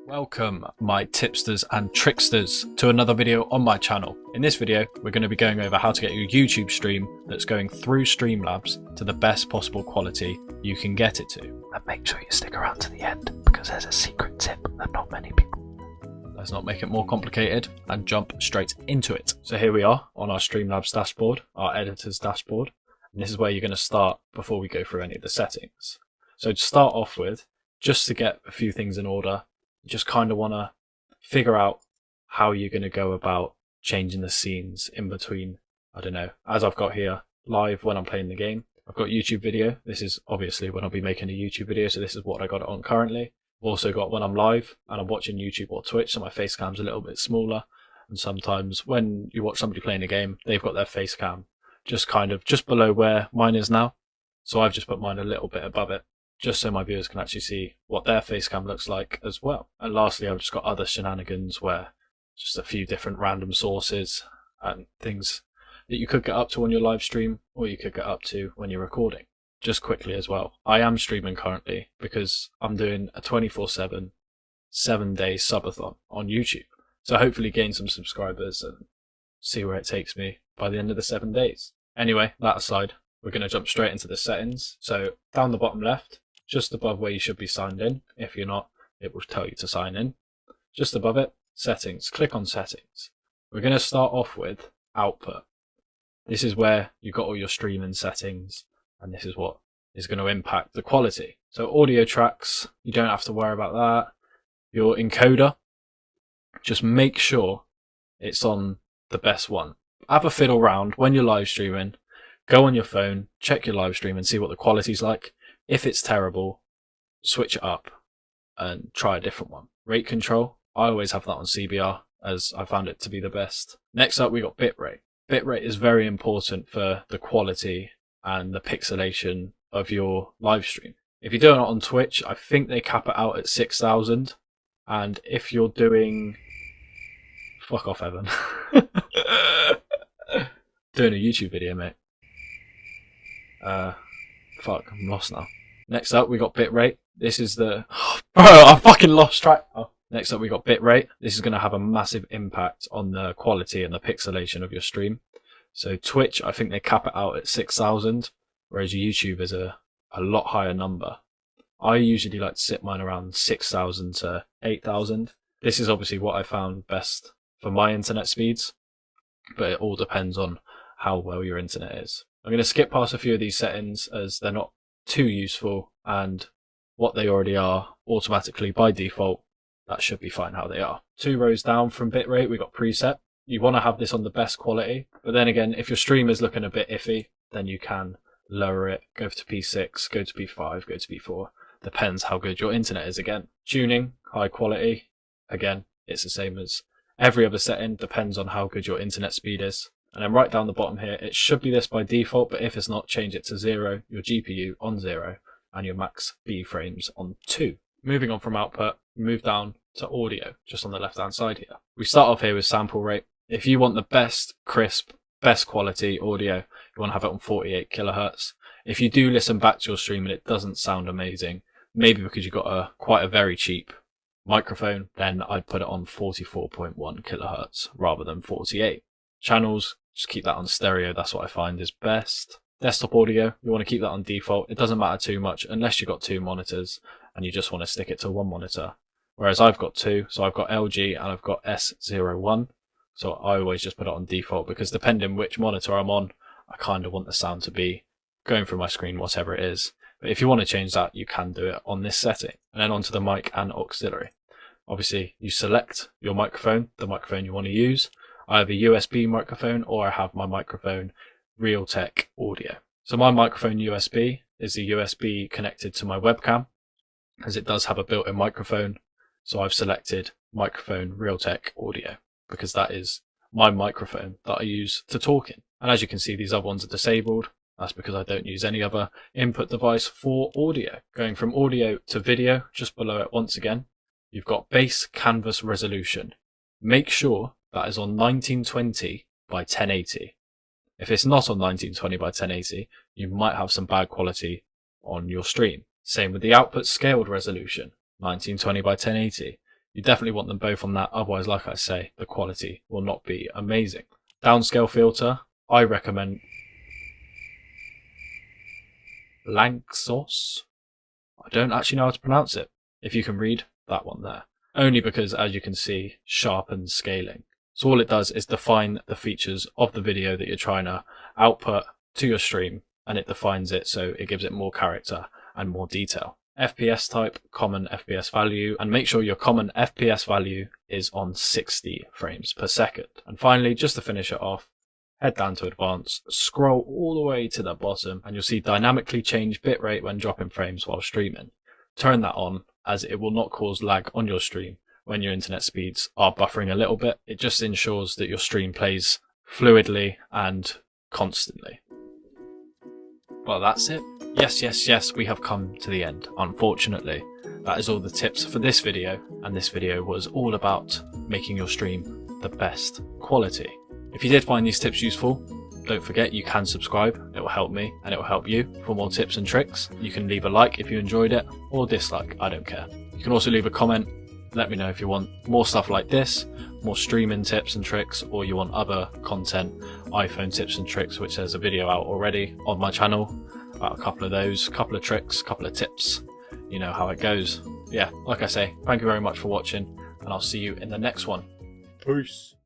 Welcome my tipsters and tricksters to another video on my channel. In this video we're going to be going over how to get your YouTube stream that's going through Streamlabs to the best possible quality you can get it to. And make sure you stick around to the end because there's a secret tip that not many people. Let's not make it more complicated and jump straight into it. So here we are on our Streamlabs dashboard, our editor's dashboard, and this is where you're going to start before we go through any of the settings. So to start off with, just to get a few things in order, you just kind of want to figure out how you're going to go about changing the scenes in between. I don't know, as I've got here live when I'm playing the game, I've got YouTube video. This is obviously when I'll be making a YouTube video, so this is what I got it on currently. I've also got when I'm live and I'm watching YouTube or Twitch, so my face cam's a little bit smaller, and sometimes when you watch somebody playing a game, they've got their face cam just below where mine is now, so I've just put mine a little bit above it, just so my viewers can actually see what their face cam looks like as well. And lastly, I've just got other shenanigans where just a few different random sources and things that you could get up to on your live stream or you could get up to when you're recording. Just quickly as well, I am streaming currently because I'm doing a 24/7 7-day subathon on YouTube. So hopefully gain some subscribers and see where it takes me by the end of the 7 days. Anyway, that aside, we're going to jump straight into the settings. So down the bottom left, just above where you should be signed in. If you're not, it will tell you to sign in. Just above it, settings. Click on settings. We're going to start off with output. This is where you've got all your streaming settings, and this is what is going to impact the quality. So audio tracks, you don't have to worry about that. Your encoder, just make sure it's on the best one. Have a fiddle round when you're live streaming. Go on your phone, check your live stream and see what the quality's like. If it's terrible, switch it up and try a different one. Rate control, I always have that on CBR as I found it to be the best. Next up, we got bitrate. Bitrate is very important for the quality and the pixelation of your live stream. If you're doing it on Twitch, I think they cap it out at 6,000. And if you're doing... Fuck off, Evan. Doing a YouTube video, mate. Fuck, I'm lost now. Next up, we got bitrate. This is the... Bro, I fucking lost track. Oh. Next up, we got bitrate. This is going to have a massive impact on the quality and the pixelation of your stream. So Twitch, I think they cap it out at 6,000, whereas YouTube is a lot higher number. I usually like to sit mine around 6,000 to 8,000. This is obviously what I found best for my internet speeds, but it all depends on how well your internet is. I'm going to skip past a few of these settings as they're not too useful, and what they already are automatically by default, that should be fine how they are. 2 rows down from bitrate, we got preset. You want to have this on the best quality, but then again, if your stream is looking a bit iffy, then you can lower it, go to P6, go to P5, go to P4. Depends how good your internet is again. Tuning, high quality. Again, it's the same as every other setting, depends on how good your internet speed is. And then right down the bottom here, it should be this by default, but if it's not, change it to 0, your GPU on 0, and your max B frames on 2. Moving on from output, move down to audio, just on the left-hand side here. We start off here with sample rate. If you want the best, crisp, best quality audio, you want to have it on 48 kilohertz. If you do listen back to your stream and it doesn't sound amazing, maybe because you've got quite a very cheap microphone, then I'd put it on 44.1 kilohertz rather than 48. Channels, just keep that on stereo, that's what I find is best. Desktop audio, you want to keep that on default. It doesn't matter too much unless you've got 2 monitors and you just want to stick it to 1 monitor. Whereas I've got 2, so I've got LG and I've got S01. So I always just put it on default because depending which monitor I'm on, I kind of want the sound to be going through my screen, whatever it is. But if you want to change that, you can do it on this setting. And then onto the mic and auxiliary. Obviously, you select your microphone, the microphone you want to use. I have a USB microphone or I have my microphone Realtek Audio. So my microphone USB is the USB connected to my webcam, as it does have a built-in microphone. So I've selected microphone Realtek Audio because that is my microphone that I use to talk in. And as you can see, these other ones are disabled. That's because I don't use any other input device for audio. Going from audio to video, just below it once again, you've got base canvas resolution. Make sure that is on 1920 by 1080. If it's not on 1920 by 1080, you might have some bad quality on your stream. Same with the output scaled resolution, 1920 by 1080. You definitely want them both on that, otherwise, like I say, the quality will not be amazing. Downscale filter, I recommend Lanczos. I don't actually know how to pronounce it. If you can read, that one there. Only because, as you can see, sharpens scaling. So all it does is define the features of the video that you're trying to output to your stream, and it defines it so it gives it more character and more detail. FPS type, common FPS value, and make sure your common FPS value is on 60 frames per second. And finally, just to finish it off, head down to advanced, scroll all the way to the bottom, and you'll see dynamically change bitrate when dropping frames while streaming. Turn that on, as it will not cause lag on your stream when your internet speeds are buffering a little bit. It just ensures that your stream plays fluidly and constantly. Well, that's it. Yes, we have come to the end, unfortunately. That is all the tips for this video, and this video was all about making your stream the best quality. If you did find these tips useful, don't forget you can subscribe. It will help me and it will help you for more tips and tricks. You can leave a like if you enjoyed it, or dislike, I don't care. You can also leave a comment. Let me know if you want more stuff like this, more streaming tips and tricks, or you want other content, iPhone tips and tricks, which there's a video out already on my channel about a couple of those, couple of tricks, couple of tips. You know how it goes. Yeah, like I say, thank you very much for watching, and I'll see you in the next one. Peace.